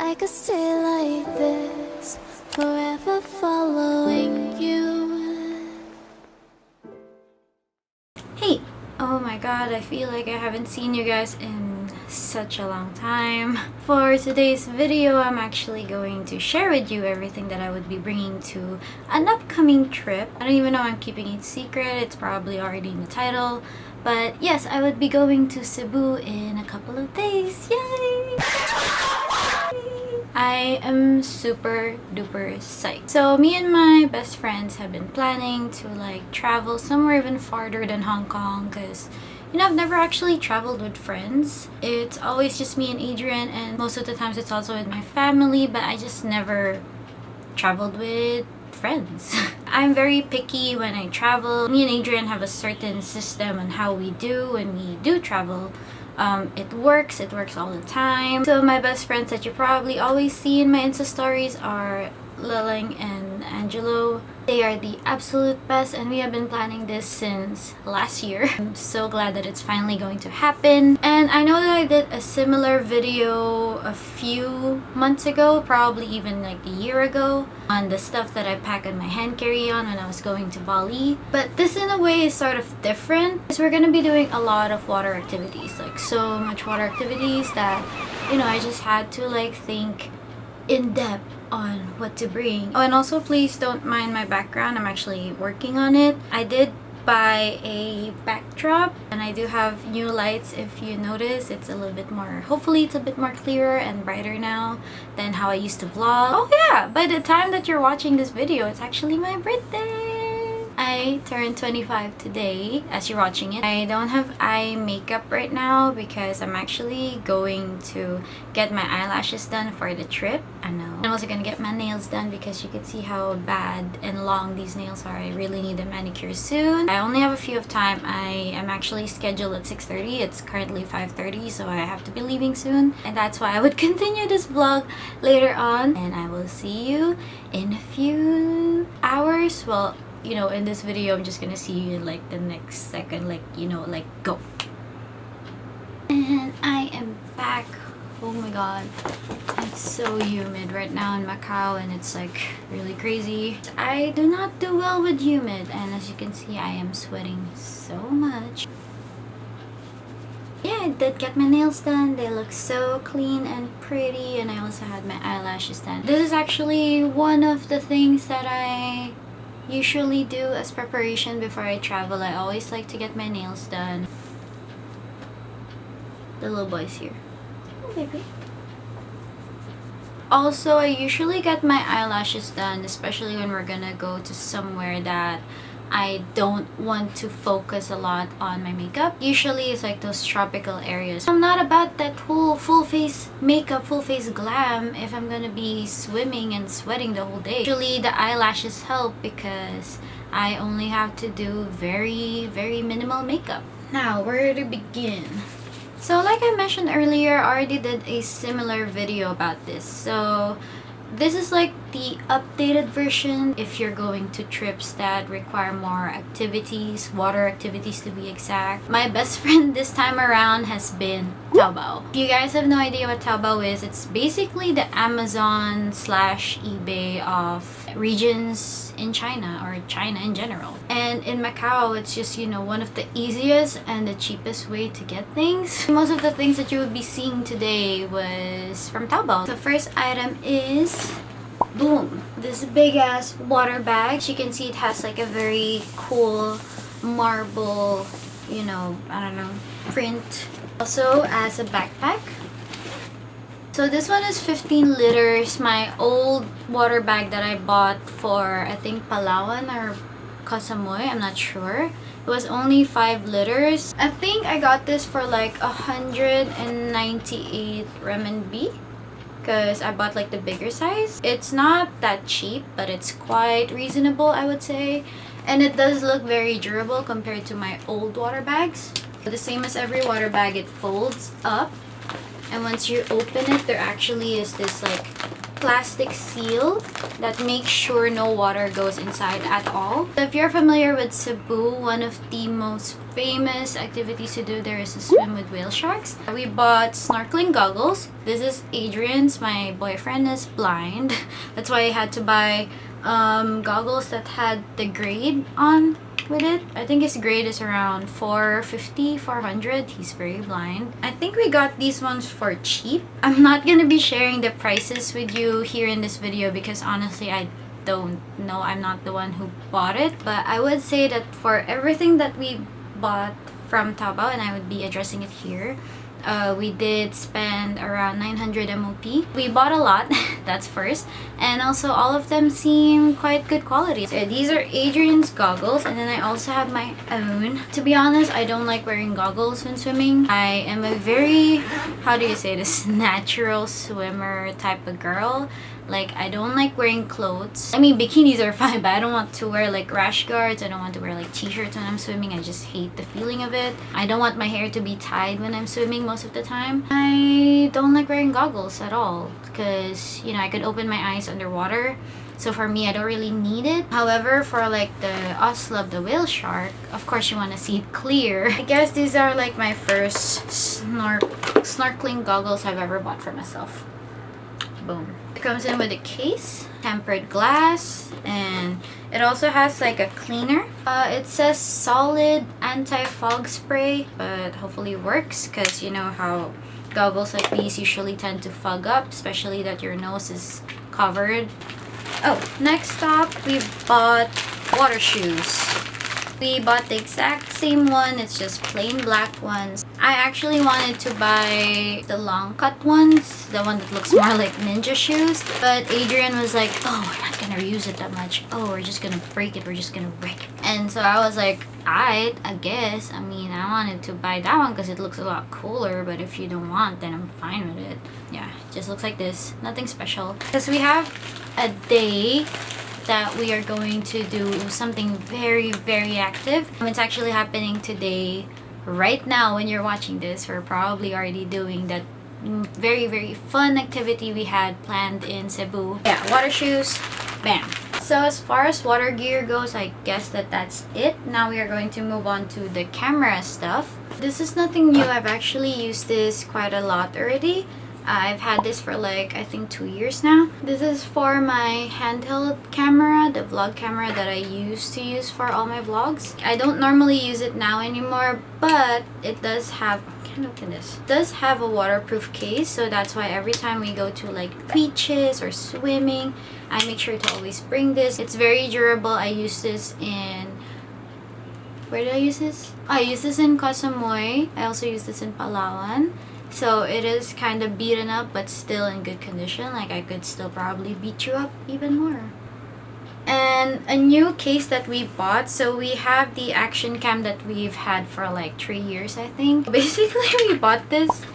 I could stay like this, forever following you. Hey! Oh my god, I feel like I haven't seen you guys in such a long time. For today's video, I'm actually going to share with you everything that I would be bringing to an upcoming trip. I don't even know I'm keeping it secret, it's probably already in the title. But yes, I would be going to Cebu in a couple of days. Yay! I am super duper psyched. So me and my best friends have been planning to like travel somewhere even farther than Hong Kong, because you know, I've never actually traveled with friends. It's always just me and Adrian, and most of the times it's also with my family, but I just never traveled with friends. I'm very picky when I travel. Me and Adrian have a certain system on how we do when we do travel. It works all the time. So my best friends that you probably always see in my Insta stories are Liling and Angelo. They are the absolute best, and we have been planning this since last year. I'm so glad that it's finally going to happen. And I know that I did a similar video a few months ago, probably even like a year ago, on the stuff that I pack on my hand carry-on when I was going to Bali. But this in a way is sort of different, because we're gonna be doing a lot of water activities, like so much water activities that, you know, I just had to like think in depth on what to bring. Oh, and also please don't mind my background, I'm actually working on it. I did buy a backdrop, and I do have new lights. If you notice, it's a little bit more, hopefully it's a bit more clearer and brighter now than how I used to vlog. Oh yeah, by the time that you're watching this video, it's actually my birthday. I turned 25 today as you're watching it. I don't have eye makeup right now because I'm actually going to get my eyelashes done for the trip. I know. I'm also gonna get my nails done because you can see how bad and long these nails are. I really need a manicure soon. I only have a few of time. I am actually scheduled at 6:30. It's currently 5:30, so I have to be leaving soon. And that's why I would continue this vlog later on. And I will see you in a few hours. Well, you know, in this video, I'm just gonna see you in like the next second, like, you know, like go. And I am back. Oh my god, it's so humid right now in Macau, and it's like really crazy. I do not do well with humid, and as you can see, I am sweating so much. Yeah, I did get my nails done. They look so clean and pretty, and I also had my eyelashes done. This is actually one of the things that I usually do as preparation before I travel. I always like to get my nails done. The little boy's here. Oh, baby. Also, I usually get my eyelashes done, especially when we're gonna go to somewhere that I don't want to focus a lot on my makeup. Usually it's like those tropical areas. I'm not about that whole full face makeup, full face glam if I'm gonna be swimming and sweating the whole day. Usually the eyelashes help because I only have to do very minimal makeup. Now, where to begin? So like I mentioned earlier, I already did a similar video about this. So this is like the updated version if you're going to trips that require more activities, water activities to be exact. My best friend this time around has been Taobao. If you guys have no idea what Taobao is, it's basically the Amazon / eBay of regions in China, or China in general. And in Macau, it's just, you know, one of the easiest and the cheapest way to get things. Most of the things that you would be seeing today was from Taobao. The first item is boom, this big ass water bag. As you can see, it has like a very cool marble, you know, I don't know, print. Also as a backpack. So this one is 15 liters. My old water bag that I bought for, I think, Palawan or Koh Samui, I'm not sure. It was only 5 liters. I think I got this for like 198 renminbi, because I bought like the bigger size. It's not that cheap, but it's quite reasonable, I would say. And it does look very durable compared to my old water bags. The same as every water bag, it folds up. And once you open it, there actually is this like plastic seal that makes sure no water goes inside at all. If you're familiar with Cebu, one of the most famous activities to do there is to swim with whale sharks. We bought snorkeling goggles. This is Adrian's. My boyfriend is blind. That's why I had to buy goggles that had the grade on with it. I think his grade is around 450, 400. He's very blind. I think we got these ones for cheap. I'm not gonna be sharing the prices with you here in this video because honestly I don't know. I'm not the one who bought it. But I would say that for everything that we bought from Taobao, and I would be addressing it here, we did spend around 900 MOP. We bought a lot, that's first. And also all of them seem quite good quality. So these are Adrian's goggles, and then I also have my own. To be honest, I don't like wearing goggles when swimming. I am a very, how do you say this, natural swimmer type of girl. Like, I don't like wearing clothes. I mean, bikinis are fine, but I don't want to wear like rash guards. I don't want to wear like t-shirts when I'm swimming. I just hate the feeling of it. I don't want my hair to be tied when I'm swimming most of the time. I don't like wearing goggles at all because, you know, I could open my eyes underwater. So for me, I don't really need it. However, for like the OSLOB, the whale shark, of course you want to see it clear. I guess these are like my first snorkeling goggles I've ever bought for myself. Boom. It comes in with a case, tempered glass, and it also has like a cleaner. It says solid anti-fog spray, but hopefully it works because you know how goggles like these usually tend to fog up, especially that your nose is covered. Oh, next up we bought water shoes. We bought the exact same one, it's just plain black ones. I actually wanted to buy the long cut ones, the one that looks more like ninja shoes. But Adrian was like, oh, we're not gonna use it that much. Oh, we're just gonna break it, we're just gonna wreck it. And so I was like, I guess. I mean, I wanted to buy that one because it looks a lot cooler. But if you don't want, then I'm fine with it. Yeah, it just looks like this. Nothing special. Because we have a day that we are going to do something very, very active. It's actually happening today. Right now when you're watching this, we're probably already doing that very, very fun activity we had planned in Cebu. Yeah, water shoes, bam. So as far as water gear goes, I guess that's it. Now we are going to move on to the camera stuff. This is nothing new. I've actually used this quite a lot already. I've had this for like, I think 2 years now. This is for my handheld camera, the vlog camera that I used to use for all my vlogs. I don't normally use it now anymore, but it does have, I can't open this. It does have a waterproof case, so that's why every time we go to like beaches or swimming, I make sure to always bring this. It's very durable. I use this in, where did I use this? I use this in Koh Samui. I also use this in Palawan. So it is kind of beaten up but still in good condition. Like I could still probably beat you up even more. And a new case that we bought. So we have the action cam that we've had for like 3 years, I think. Basically we bought this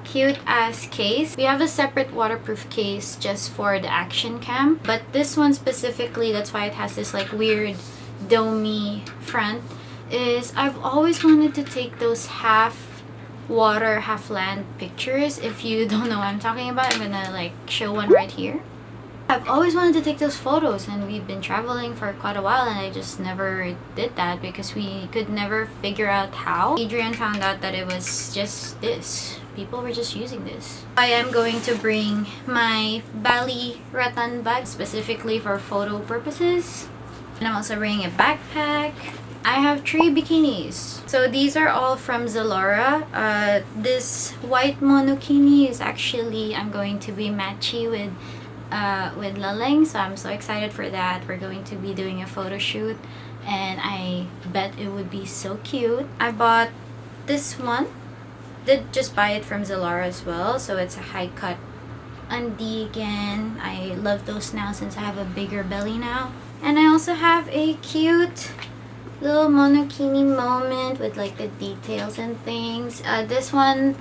cute ass case. We have a separate waterproof case just for the action cam. But this one specifically, that's why it has this like weird domey front, is I've always wanted to take those half water, half land pictures. If you don't know what I'm talking about, I'm gonna like show one right here. I've always wanted to take those photos, and we've been traveling for quite a while and I just never did that because we could never figure out how. Adrian found out that it was just this. People were just using this. I am going to bring my Bali rattan bag specifically for photo purposes. And I'm also bringing a backpack. I have 3 bikinis. So these are all from Zalora. This white monokini is actually, I'm going to be matchy with Laleng, so I'm so excited for that. We're going to be doing a photo shoot and I bet it would be so cute. I bought this one. Did just buy it from Zalora as well, so it's a high cut undie again. I love those now since I have a bigger belly now. And I also have a cute little monokini moment with like the details and things. This one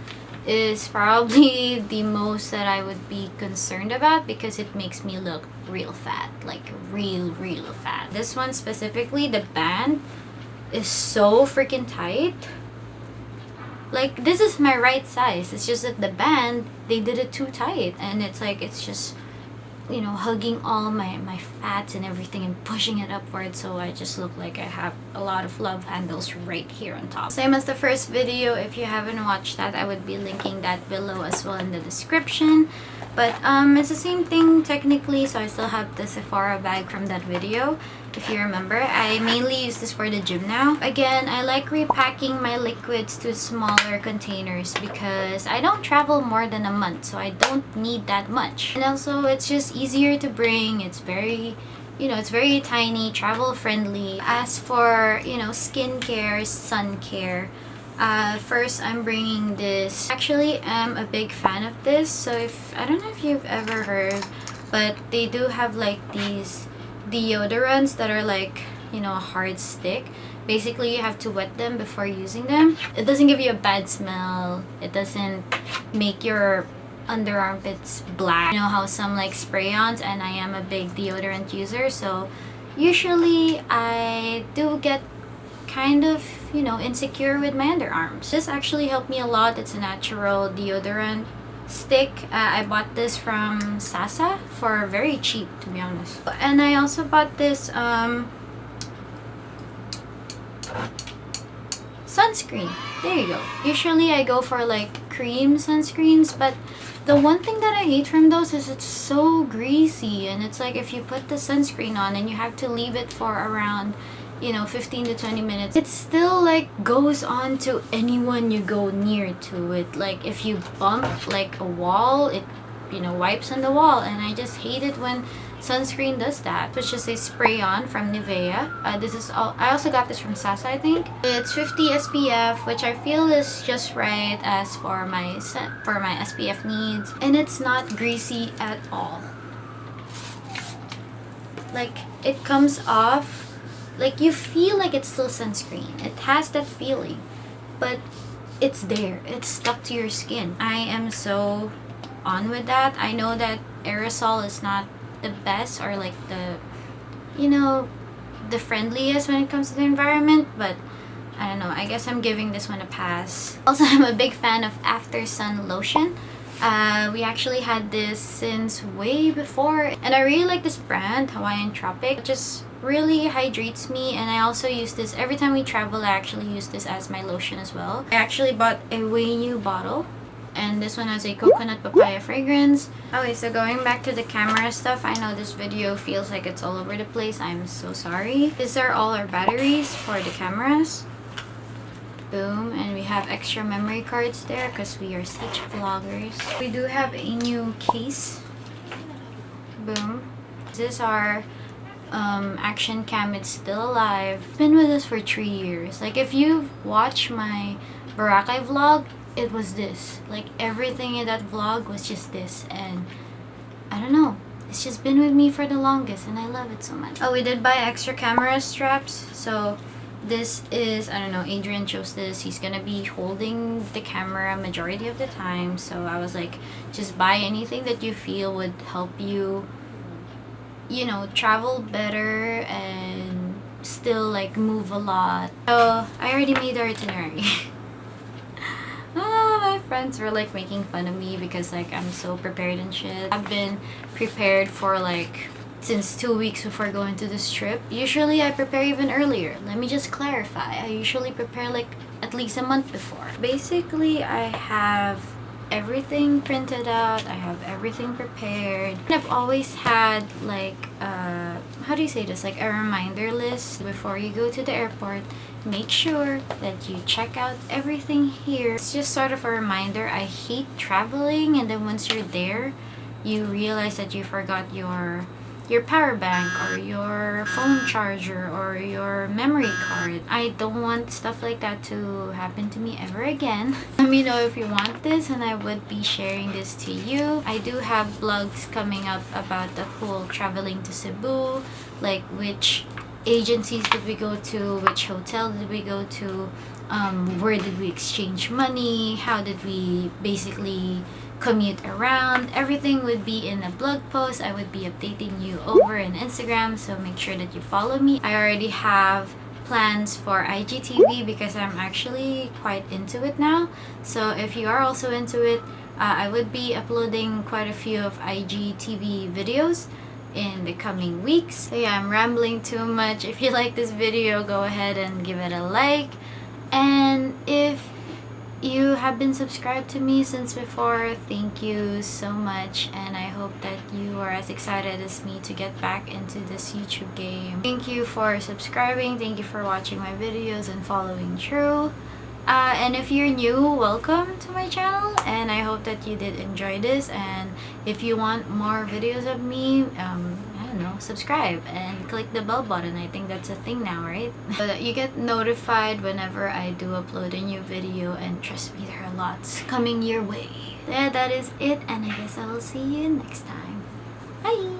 is probably the most that I would be concerned about because it makes me look real fat, like real fat. This one specifically, the band is so freaking tight. Like this is my right size, it's just that the band, they did it too tight and it's like, it's just you know, hugging all my fats and everything and pushing it upward, so I just look like I have a lot of love handles right here on top. Same as the first video. If you haven't watched that, I would be linking that below as well in the description. But it's the same thing technically, so I still have the Sephora bag from that video. If you remember, I mainly use this for the gym now. Again, I like repacking my liquids to smaller containers because I don't travel more than a month, so I don't need that much. And also, it's just easier to bring. It's very, you know, it's very tiny, travel friendly. As for, you know, skincare, sun care, first I'm bringing this. Actually, I'm a big fan of this. So I don't know if you've ever heard, but they do have like these deodorants that are like, you know, a hard stick. Basically, you have to wet them before using them. It doesn't give you a bad smell. It doesn't make your under armpits black. You know how some like spray-ons, and I am a big deodorant user, so usually I do get kind of, you know, insecure with my underarms. This actually helped me a lot. It's a natural deodorant stick. I bought this from Sasa for very cheap, to be honest. And I also bought this sunscreen. There you go. Usually I go for like cream sunscreens, but the one thing that I hate from those is it's so greasy, and it's like if you put the sunscreen on and you have to leave it for around, you know, 15 to 20 minutes, it still like goes on to anyone you go near to it. Like if you bump like a wall, it, you know, wipes on the wall, and I just hate it when sunscreen does that. It's just a spray on from Nivea. This is all. I also got this from Sasa, I think. It's 50 SPF, which I feel is just right as for my SPF needs, and it's not greasy at all. Like it comes off, like you feel like it's still sunscreen. It has that feeling, but it's there. It's stuck to your skin. I am so on with that. I know that aerosol is not the best or like the, you know, the friendliest when it comes to the environment, but I don't know, I guess I'm giving this one a pass. Also, I'm a big fan of After Sun lotion. We actually had this since way before, and I really like this brand, Hawaiian Tropic. It just really hydrates me, and I also use this every time we travel. I actually use this as my lotion as well. I actually bought a way new bottle, and this one has a coconut papaya fragrance. Okay, so going back to the camera stuff, I know this video feels like it's all over the place. I'm so sorry. These are all our batteries for the cameras. Boom. And we have extra memory cards there because we are such vloggers. We do have a new case. Boom. This is our action cam. It's still alive. It's been with us for 3 years. Like if you've watched my Boracay vlog, it was this. Like everything in that vlog was just this, and I don't know, it's just been with me for the longest, and I love it so much. Oh, we did buy extra camera straps. So this is, I don't know, Adrian chose this. He's gonna be holding the camera majority of the time, so I was like, just buy anything that you feel would help you, you know, travel better and still like move a lot. So I already made the itinerary. My friends were like making fun of me because like I'm so prepared and shit. I've been prepared for like since 2 weeks before going to this trip. Usually I prepare even earlier. Let me just clarify. I usually prepare like at least a month before. Basically, I have everything printed out. I have everything prepared. I've always had like how do you say this? Like a reminder list before you go to the airport. Make sure that you check out everything here. It's just sort of a reminder. I hate traveling, and then once you're there, you realize that you forgot your power bank or your phone charger or your memory card. I don't want stuff like that to happen to me ever again. Let me know if you want this, and I would be sharing this to you. I do have vlogs coming up about the whole traveling to Cebu, like which agencies did we go to, which hotel did we go to, where did we exchange money, how did we basically commute around. Everything would be in a blog post. I would be updating you over in Instagram, so make sure that you follow me. I already have plans for IGTV because I'm actually quite into it now. So if you are also into it, I would be uploading quite a few of IGTV videos in the coming weeks. So yeah, I'm rambling too much. If you like this video, go ahead and give it a like. And if you have been subscribed to me since before, thank you so much, and I hope that you are as excited as me to get back into this YouTube game. Thank you for subscribing, thank you for watching my videos and following through. And if you're new, welcome to my channel, and I hope that you did enjoy this. And if you want more videos of me, I don't know, subscribe and click the bell button. I think that's a thing now, right? So that you get notified whenever I do upload a new video, and trust me, there are lots coming your way. Yeah, that is it, and I guess I will see you next time. Bye!